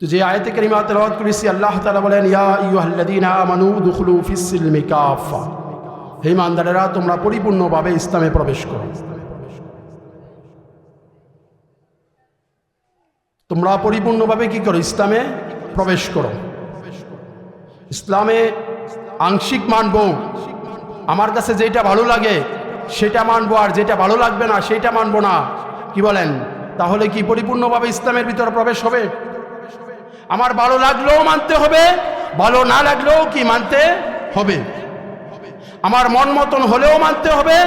তো যে আয়াতে কারিমা তেলাওয়াত করেছি, আল্লাহ তাআলা বলেন, ইয়া আইয়ুহাল্লাযীনা আমানু দুখুলু ফিস-সিলমি কাফা, হে ইমানদারেরা তোমরা পরিপূর্ণভাবে ইসলামে প্রবেশ করো। তোমরা পরিপূর্ণভাবে কি করো? ইসলামে প্রবেশ করো। ইসলামে আংশিক মানবো, আমার কাছে যেটা ভালো লাগে সেটা মানবো, আর যেটা ভালো লাগবে না সেটা মানবো না, কি বলেন? তাহলে কি পরিপূর্ণভাবে ইসলামের ভিতরে প্রবেশ হবে? আমার ভালো লাগলেও মানতে হবে, ভালো না লাগলেও কি মানতে হবে। আমার মন মতন হলেও মানতে হবে,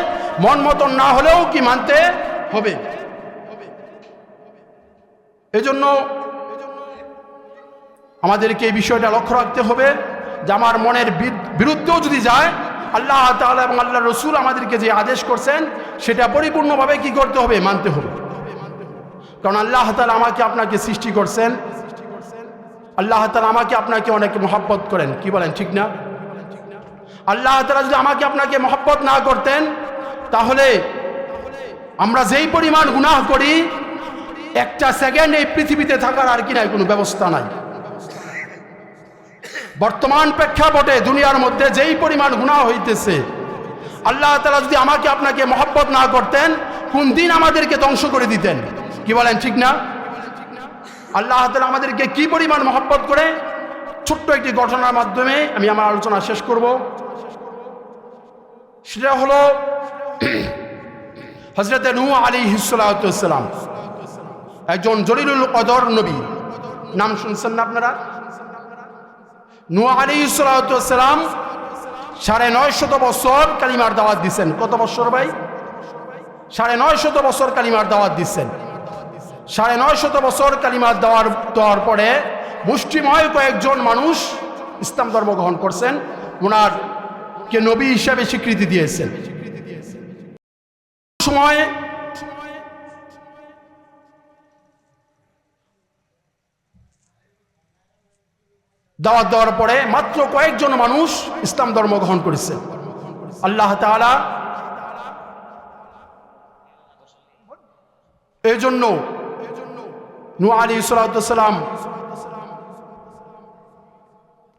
মন মতন না হলেও কি মানতে হবে। এজন্য আমাদেরকে এই বিষয়টা লক্ষ্য রাখতে হবে যে আমার মনের বিরুদ্ধেও যদি যায়, আল্লাহ তাআলা এবং আল্লাহ রসুল আমাদেরকে যে আদেশ করছেন সেটা পরিপূর্ণভাবে কি করতে হবে? মানতে হবে। কারণ আল্লাহ তাআলা আমাকে আপনাকে সৃষ্টি করছেন, আল্লাহ তাআলা আমাকে আপনাকে অনেক মহব্বত করেন, কি বলেন? ঠিক না? আল্লাহ তাআলা যদি আমাকে আপনাকে মহব্বত না করতেন, তাহলে আমরা যেই পরিমাণ গুনাহ করি, একটা সেকেন্ড এই পৃথিবীতে থাকার আর কি নাই, কোনো ব্যবস্থা নাই। বর্তমান প্রেক্ষাপটে দুনিয়ার মধ্যে যেই পরিমাণ গুনাহ হইতেছে, আল্লাহ তাআলা যদি আমাকে আপনাকে মহব্বত না করতেন, কোন দিন আমাদেরকে ধ্বংস করে দিতেন, কি বলেন? ঠিক না? আল্লাহ তাআলা আমাদেরকে কি পরিমাণ মহব্বত করে, ছোট্ট একটি ঘটনার মাধ্যমে আমি আমার আলোচনা শেষ করব। সেটা হলো হযরত নূহ আলাইহিস সালাতু ওয়াস সালাম, একজন জলিলুল কদর নবী। নাম শুনছেন না আপনারা? নূহ আলাইহিস সালাতু ওয়াস সালাম ৯৫০ বছর কালিমার দাওয়াত দিচ্ছেন। কত বছর ভাই? ৯৫০ বছর কালিমার দাওয়াত দিচ্ছেন। ৯৫০ বছর কালিমার দেওয়ার পরে মুষ্টিময় কয়েকজন মানুষ ইসলাম ধর্ম গ্রহণ করছেন, ওনারকে নবী হিসাবে স্বীকৃতি দিয়েছেন। সময় দাওয়াত দেওয়ার পরে মাত্র কয়েকজন মানুষ ইসলাম ধর্ম গ্রহণ করেছে। আল্লাহ তাআলা এই জন্য নূহ আলাইহিস সালাতু ওয়াস সালাম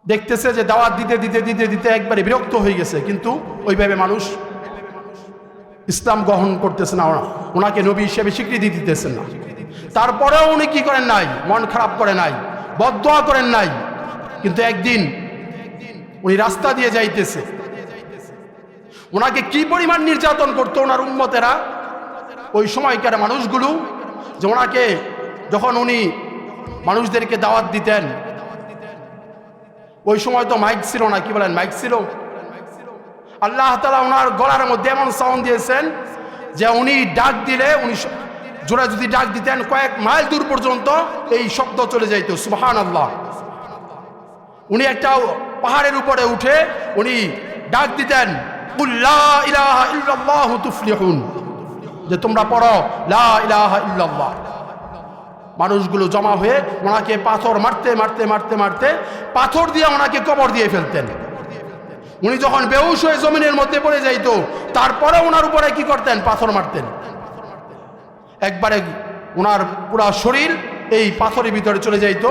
দেখতেছে যে দাওয়াত দিতে দিতে দিতে দিতে একবারে বিরক্ত হয়ে গেছে, কিন্তু ওইভাবে মানুষ ইসলাম গ্রহণ করতেছে না, ওনাকে নবী হিসেবে স্বীকৃতি দিতেছেন না। তারপরেও উনি কি করেন নাই? মন খারাপ করে নাই, বদদোয়া করেন নাই। কিন্তু একদিন উনি রাস্তা দিয়ে যাইতেছে, ওনাকে কি পরিমাণ নির্যাতন করতো ওনার উম্মতেরা, ওই সময়কার মানুষগুলো, যে ওনাকে যখন উনি মানুষদেরকে দাওয়াত দিতেন, ওই সময় তো মাইক ছিল না, কি বলেন? মাইক ছিল। আল্লাহ তাআলা ওনার গলার মধ্যে এমন সাউন্ড দিয়েছেন যে উনি ডাক দিলে, উনি জোরে যদি ডাক দিতেন, কয়েক মাইল দূর পর্যন্ত এই শব্দ চলে যাইত, সুবহানাল্লাহ। উনি একটা পাহাড়ের উপরে উঠে উনি ডাক দিতেন, কুল লা ইলাহা ইল্লাল্লাহু তুফলিহুন, যে তোমরা পড়ো লা ইলাহা ইল্লাল্লাহ। মানুষগুলো জমা হয়ে ওনাকে পাথর মারতে মারতে মারতে মারতে পাথর দিয়ে ওনাকে কবর দিয়ে ফেলতেন। উনি যখন বেহুশ হয়ে জমিনের মধ্যে পড়ে যাইতো, তারপরে ওনার উপরে কি করতেন? পাথর মারতেন। একবারে ওনার পুরা শরীর এই পাথরের ভিতরে চলে যাইতো।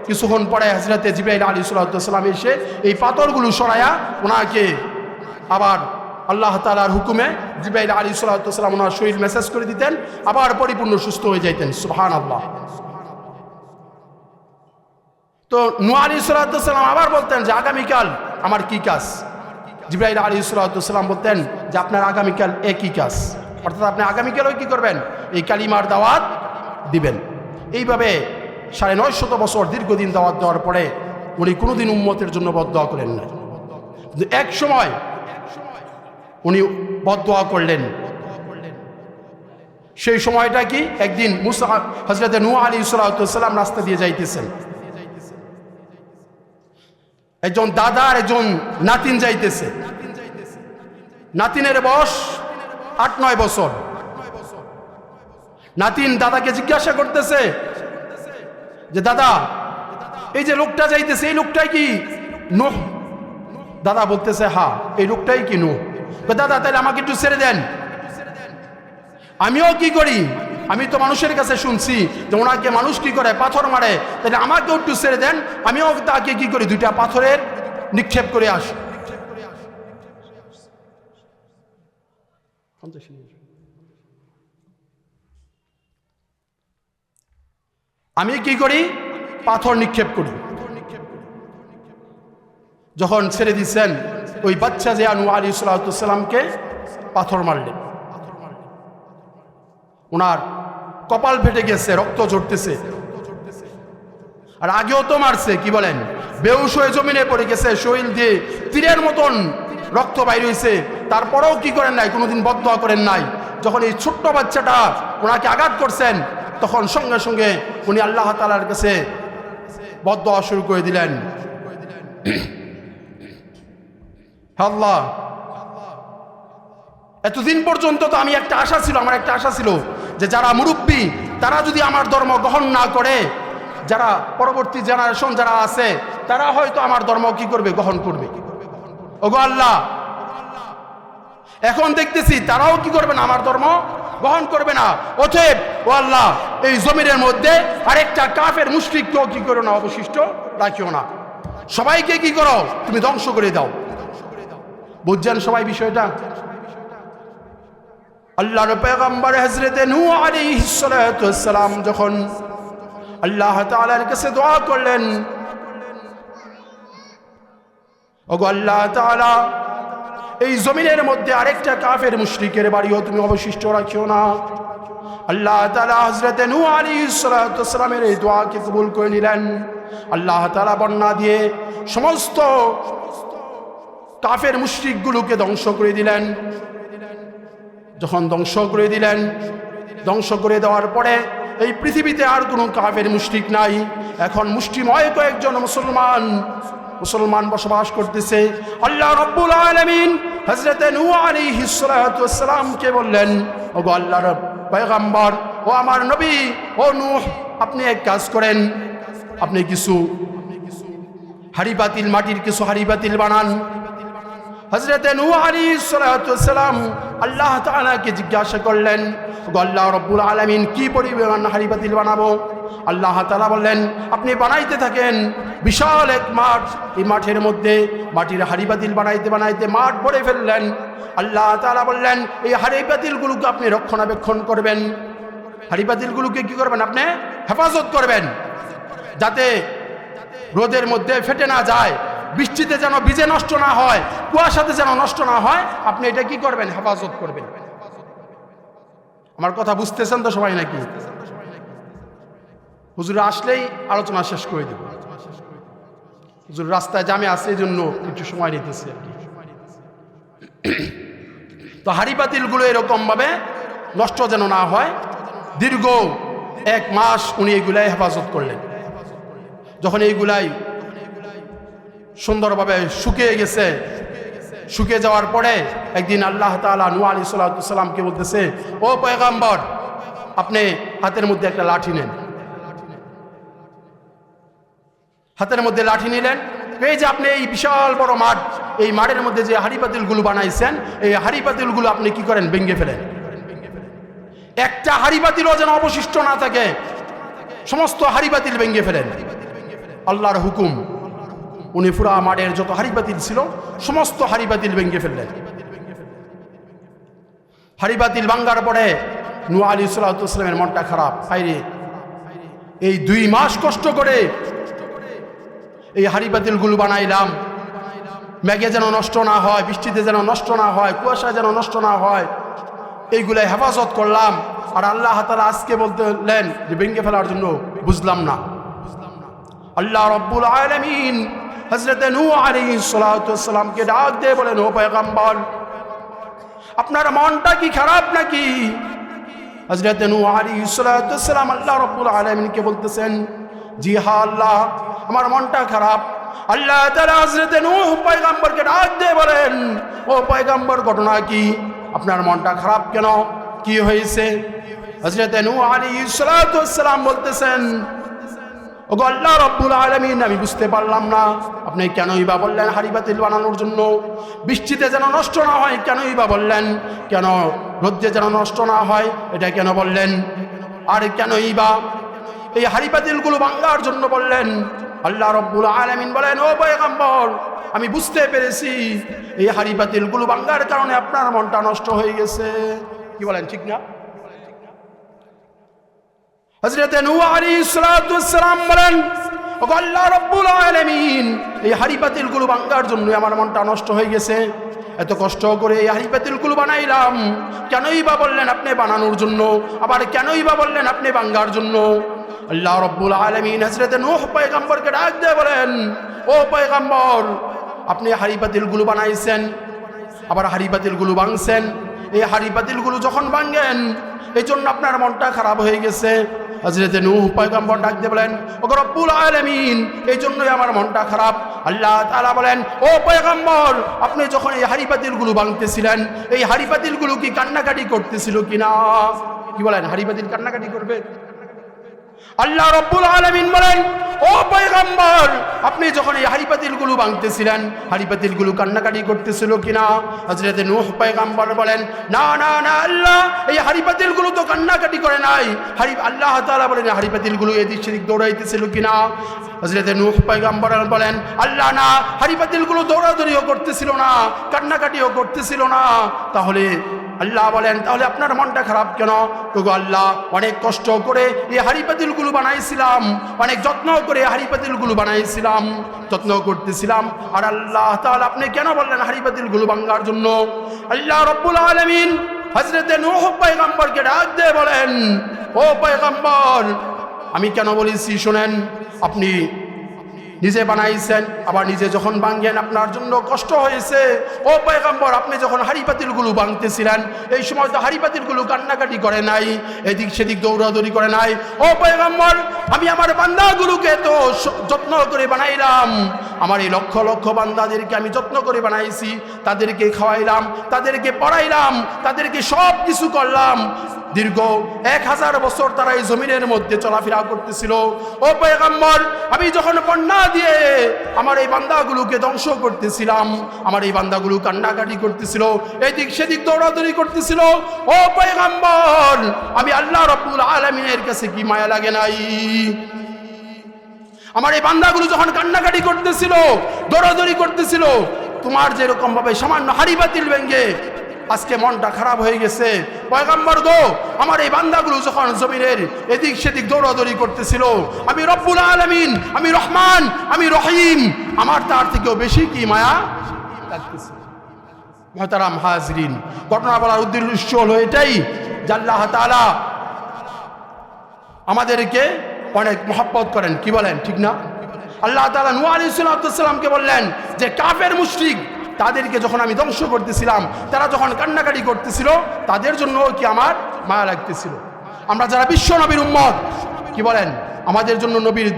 কিছুক্ষণ পরে হযরত জিবরাইল আলাইহিস সালাম এসে এই পাথরগুলো সরায়া ওনাকে আবার আল্লাহ তাআলার হুকুমে জিবরাইল আলাইহিস সালাম ওনার শরীর মেসেজ করে দিতেন, আবার পরিপূর্ণ সুস্থ হয়ে যাইতেন, সুবহানাল্লাহ। তো নূহ আলাইহিস সালাম আবার বলতেন যে আগামীকাল আমার কি কাজ? জিবরাইল আলাইহিস সালাম বলতেন যে আপনার আগামীকাল একই কাজ, অর্থাৎ আপনি আগামীকালও কি করবেন? এই কালিমার দাওয়াত দিবেন। এইভাবে ৯৫০ বছর দীর্ঘদিন দাওয়াত দেওয়ার পরে উনি কোনোদিন উম্মতের জন্য বদদোয়া করেন না। কিন্তু এক সময় উনি বদদোয়া করলেন। সেই সময়টা কি? একদিন হযরত নূহ আলাইহিস সালাম রাস্তা দিয়ে যাইতেছেন, একজন দাদা আর একজন নাতিন যাইতেছে। নাতিনের বয়স ৮-৯ বছর। নাতিন দাদাকে জিজ্ঞাসা করতেছে যে দাদা, এই যে লোকটা যাইতেছে, এই লোকটাই কি নূহ? দাদা বলতেছে হ্যাঁ, এই লোকটাই কি নূহ। দাদা তাহলে আমাকে একটু ছেড়ে দেন, আমিও কি করি? আমি তো মানুষের কাছে শুনছি যে ওনাকে মানুষ কি করে, পাথর মারে, তাহলে আমাকেও একটু ছেড়ে দেন, আমিও তাকে কি করি, 2টা পাথরের নিক্ষেপ করে আসি। আমি কি করি, পাথর নিক্ষেপ করি। যখন ছেড়ে দিচ্ছেন, ওই বাচ্চা যে নূহ আলাইহিস সালামকে পাথর মারলেন, ওনার কপাল ফেটে গেছে, রক্ত ঝরতেছে। আর আগেও তো মারছে, কি বলেন, বেহুশ হয়ে জমিনে পড়ে গেছে, শরীর দিয়ে তীরের মতন রক্ত বাইর হয়েছে, তারপরেও কি করেন নাই, কোনোদিন বদদোয়া করেন নাই। যখন এই ছোট্ট বাচ্চাটা ওনাকে আঘাত করছেন, তখন সঙ্গে সঙ্গে উনি আল্লাহ তাআলার কাছে বদদোয়া শুরু করে দিলেন। আল্লাহ, এতদিন পর্যন্ত তো আমি একটা আশা ছিল, আমার একটা আশা ছিল যে যারা মুরব্বী তারা যদি আমার ধর্ম গ্রহণ না করে, যারা পরবর্তী জেনারেশন যারা আছে তারা হয়তো আমার ধর্ম কি করবে, গ্রহণ করবে। ওগো আল্লাহ, এখন দেখতেছি তারাও কি করবে না, আমার ধর্ম গ্রহণ করবে না। অতএব ও আল্লাহ, এই জমিনের মধ্যে আরেকটা কাফের মুশরিককেও কি করো না, অবশিষ্ট রাখিও না, সবাইকে কি করো, তুমি ধ্বংস করে দাও। বুঝছেন সবাই বিষয়টা? আল্লাহর পয়গম্বর হযরত নূহ আলাইহিস সালাতু ওয়াস সালাম যখন আল্লাহ তাআলার কাছে দোয়া করলেন, ওগো আল্লাহ তাআলা, এই জমিনের মধ্যে আরেকটা কাফের মুশরিকের বাড়িও তুমি অবশিষ্ট রাখিও না। আল্লাহ তাআলা হযরত নূহ আলাইহিস সালাতু ওয়াস সালামের এই দোয়াকে কবুল করে নিলেন। আল্লাহ তাআলা বন্যা দিয়ে সমস্ত কাফের মুশরিকগুলোকে ধ্বংস করে দিলেন। যখন ধ্বংস করে দিলেন, ধ্বংস করে দেওয়ার পরে এই পৃথিবীতে আর কোনো কাফের মুশরিক নাই। এখন মুষ্টিময় কয়েকজন মুসলমান বসবাস করতেছে। আল্লাহ রাব্বুল আলামিন হযরত নূহ আলাইহিস সালাতু ওয়াস সালামকে বললেন, ওগো আল্লাহর পয়গম্বর, ও আমার নবী, ও নূহ, আপনি এক কাজ করেন, আপনি কিছু হাড়ি পাতিল, মাটির কিছু হাড়ি পাতিল বানান। হযরত নূহ আলাইহিস সালাতু ওয়াস সালাম আল্লাহ তাআলাকে জিজ্ঞাসা করলেন, ওগো আল্লাহ রাব্বুল আলামিন, কি পরিমাণ হাড়ি পাতিল বানাবো? আল্লাহ তাআলা বললেন, আপনি বানাইতে থাকেন বিশাল এক মাঠ। এই মাঠের মধ্যে মাটির হাড়ি পাতিল বানাইতে বানাইতে মাঠ ভরে ফেললেন। আল্লাহ তাআলা বললেন, এই হাড়ি পাতিলগুলোকে আপনি রক্ষণাবেক্ষণ করবেন, হাড়ি পাতিলগুলোকে কি করবেন, আপনি হেফাজত করবেন, যাতে রোদের মধ্যে ফেটে না যায়, বৃষ্টিতে যেন ভিজে নষ্ট না হয়, কুয়াশাতে যেন নষ্ট না হয়, আপনি এটা কি করবেন, হেফাজত করবেন। আমার কথা বুঝতেছেন তো সবাই নাকি? হুজুর আসলেই আলোচনা শেষ করে দেব। হুজুর রাস্তায় জামে আছে, এই জন্য একটু সময় নিতেছে আর কি। তো হাড়ি পাতিলগুলো এরকম ভাবে নষ্ট যেন না হয়, দীর্ঘ 1 মাস উনি এগুলাই হেফাজত করলেন। যখন এইগুলাই সুন্দরভাবে শুকিয়ে গেছে, শুকিয়ে যাওয়ার পরে একদিন আল্লাহ তাআলা নূহ আলাইহিস সালামকে বলতেছে, ও পয়গম্বর, আপনি হাতের মধ্যে একটা লাঠি নেন। হাতের মধ্যে লাঠি নিলেন, এই যে আপনি এই বিশাল বড় মাঠ, এই মাঠের মধ্যে যে হাড়ি পাতিলগুলো বানাইছেন, এই হাড়ি পাতিলগুলো আপনি কি করেন, ভেঙে ফেলেন। একটা হাড়ি পাতিলও যেন অবশিষ্ট না থাকে, সমস্ত হাড়ি পাতিল ভেঙে ফেলেন। আল্লাহর হুকুম, উনি পুরা মাঠের যত হাড়ি পাতিল ছিল সমস্ত হাড়ি পাতিল ভেঙে ফেললেন। হাড়ি পাতিল ভাঙার পরে নূহ আলাইহিস সালামের মনটা খারাপ। হায়রে, এই 2 মাস কষ্ট করে এই হাড়ি পাতিলগুলো বানাইলাম, মেঘে যেন নষ্ট না হয়, বৃষ্টিতে যেন নষ্ট না হয়, কুয়াশায় যেন নষ্ট না হয়, এইগুলাই হেফাজত করলাম, আর আল্লাহ তাআলা আজকে বলতেলেন যে ভেঙে ফেলার জন্য। বুঝলাম না। আল্লাহ রাব্বুল আলামিন হযরত নূহ আলাইহিস সালামকে ডাক দিয়ে বলেন, ও পয়গম্বর, আপনার মনটা কি খারাপ নাকি? হযরত নূহ আলাইহিস সালাম আল্লাহ রাব্বুল আলামিনকে বলতেছেন, জি হ্যাঁ আল্লাহ, আমার মনটা খারাপ। আল্লাহ তাআলা হযরত নূহ পয়গম্বরকে ডাক দিয়ে বলেন, ও পয়গম্বর, ঘটনা কি? আপনার মনটা খারাপ কেন? কি হয়েছে? হযরত নূহ আলাইহিস সালাম বলতেছেন, ওগো আল্লাহ রাব্বুল আলামিন, আমি বুঝতে পারলাম না আপনি কেনই বা বললেন হাড়ি পাতিল বানানোর জন্য। বৃষ্টিতে যেন নষ্ট না হয় কেনই বা বললেন, কেন রোদ্রে যেন নষ্ট না হয় এটা কেন বললেন? আর কেনই বা এই হাড়ি পাতিলগুলো ভাঙার জন্য বললেন? আল্লাহ রাব্বুল আলামিন বলেন, ও পয়গম্বর, আমি বুঝতে পেরেছি এই হাড়ি পাতিলগুলো ভাঙার কারণে আপনার মনটা নষ্ট হয়ে গেছে। কি বলেন, ঠিক না? হযরত নূহ আলাইহিস সালাতু ওয়াস সালাম বলেন, ও আল্লাহ রাব্বুল আলামিন, এই হাড়ি পাতিলগুলো ভাঙার জন্য আমার মনটা নষ্ট হয়ে গেছে। এত কষ্ট করে এই হাড়ি পাতিলগুলো বানাইলাম, কেনই বা বললেন আপনি বানানোর জন্য? আবার কেনই বা বললেন আপনি ভাঙার জন্য? আল্লাহ রাব্বুল আলামিন হযরত নূহ পয়গম্বরকে ডাক দিয়ে বলেন, ও পয়গম্বর, আপনি হাড়ি পাতিলগুলো বানাইছেন, আবার হাড়ি পাতিলগুলো ভাঙছেন। এই হাড়ি পাতিলগুলো যখন ভাঙেন, এই জন্য আপনার মনটা খারাপ হয়ে গেছে। হযরত নূহ পয়গম্বর ডাক দিয়ে বলেন, ও রব্বুল আলামিন, এই জন্যই আমার মনটা খারাপ। আল্লাহ তাআলা বলেন, ও পয়গম্বর, আপনি যখন এই হাড়ি পাতিলগুলো ভাঙতেছিলেন, এই হাড়ি পাতিলগুলো কি কান্নাকাটি করতেছিল কিনা? কি বলেন, হাড়ি পাতিল কান্নাকাটি করবে? আল্লাহ রাব্বুল আলামিন বলেন, ও পয়গম্বর, আপনি যখন এই হাড়ি পাতিলগুলো ভাঙতেছিলেন, হাড়ি পাতিলগুলো কান্নাকাটি করতেছিল কিনা? হযরত নূহ পয়গম্বর বলেন, না না না আল্লাহ, এই হাড়ি পাতিলগুলো তো কান্নাকাটি করে নাই। আল্লাহ তাআলা বলেন, হাড়ি পাতিলগুলো এদিক সেদিক দৌড়াইতেছিল কিনা? হযরত নূহ পয়গম্বর বলেন, আল্লাহ না, হাড়ি পাতিলগুলো দৌড়াদৌড়িও করতেছিল না, কান্নাকাটিও করতেছিল না। তাহলে আল্লাহ বলেন, তাহলে আপনার মনটা খারাপ কেন? তবু আল্লাহ, অনেক কষ্ট করে এই হাড়ি পাতিলগুলো বানাইছিলাম, অনেক যত্ন করে হাড়ি পাতিলগুলো বানাইছিলাম, যত্ন করতেছিলাম। আর আল্লাহ তাআলা আপনি কেন বললেন হাড়ি পাতিলগুলো ভাঙার জন্য? আল্লাহ রাব্বুল আলামিন হযরত নূহ পয়গম্বরকে ডাক দিয়ে বলেন, ও পয়গম্বর, আমি কেন বলেছি শোনেন। আপনি নিজে বানাইছেন, আবার নিজে যখন ভাঙেন আপনার জন্য কষ্ট হয়েছে। ও পয়গম্বর, আপনি যখন হাড়ি পাতিলগুলো ভাঙতেছিলেন, এই সময় তো হাড়ি পাতিলগুলো কান্নাকাটি করে নাই, এদিক সেদিক দৌড়াদৌড়ি করে নাই। ও পয়গম্বর, আমি আমার বান্দাগুলোকে তো যত্ন করে বানাইলাম, আমার এই লক্ষ লক্ষ বান্দাদেরকে আমি যত্ন করে বানাইছি, তাদেরকে খাওয়াইলাম, তাদেরকে পড়াইলাম, তাদেরকে সব কিছু করলাম। দীর্ঘ 1000 বছর তারা এই জমিনের মধ্যে চলাফেরা করতেছিল। ও পয়গম্বর, আমি যখন বন্যা দিয়ে আমার এই বান্দাগুলোকে ধ্বংস করতেছিলাম, আমার এই বান্দাগুলো কান্নাকাটি করতেছিল, এদিক সেদিক দৌড়াদৌড়ি করতেছিল। ও পয়গম্বর, আমি আল্লাহ রাব্বুল আলামিনের কাছে কি মায়া লাগে নাই? আমার এই বান্দাগুলো যখন কান্নাকাটি করতেছিল, দৌড়াদৌড়ি করতেছিল, তোমার যেরকম ভাবে সামান্য হাড়ি পাতিল ভেঙে আজকে মনটা খারাপ হয়ে গেছে। পয়গম্বর গো, আমার এই বান্দাগুলো যখন জমিনের এদিক সেদিক দৌড়াদৌড়ি করতেছিল, আমি রব্বুল আলামিন, আমি রহমান, আমি রহিম, আমার তার থেকেও বেশি কি মায়া লাগতেছে। মুহতারাম হাজরিন, ঘটনা বলার উদ্দেশ্য হলো এটাই যে আল্লাহ তাআলা আমাদেরকে অনেক মহব্বত করেন। কি বলেন, ঠিক না? আল্লাহ তাআলা নূহ আলাইহিস সালামকে বললেন যে কাফের মুশরিক তাদেরকে যখন আমি ধ্বংস করতেছিলাম, তারা যখন কান্নাকাটি করতেছিল, তাদের জন্য কি আমার মায়া লাগতেছিল। আমরা যারা বিশ্ব নবীর উম্মত, কি বলেন, আমাদের জন্য নবীর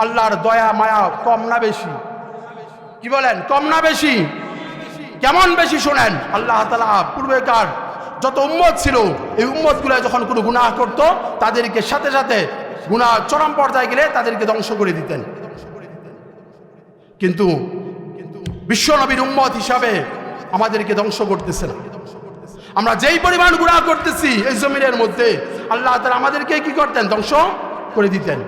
আল্লাহর দয়া মায়া কম না বেশি? কি বলেন, কম না বেশি? কেমন বেশি শোনেন। আল্লাহ তাআলা পূর্বেকার যত উম্মত ছিল, এই উম্মতগুলো যখন কোনো গুনাহ করত, তাদেরকে সাথে সাথে গুনাহ চরম পর্যায়ে গেলে তাদেরকে ধ্বংস করে দিতেন। কিন্তু বিশ্ব নবীর উম্মত হিসাবে আমাদেরকে ধ্বংস করতেছে না। আমরা যেই পরিমাণ গুনাহ করতেছি এই জমিনের মধ্যে, আল্লাহ তাআলা আমাদেরকে কি করতেন? ধ্বংস করে দিতেন।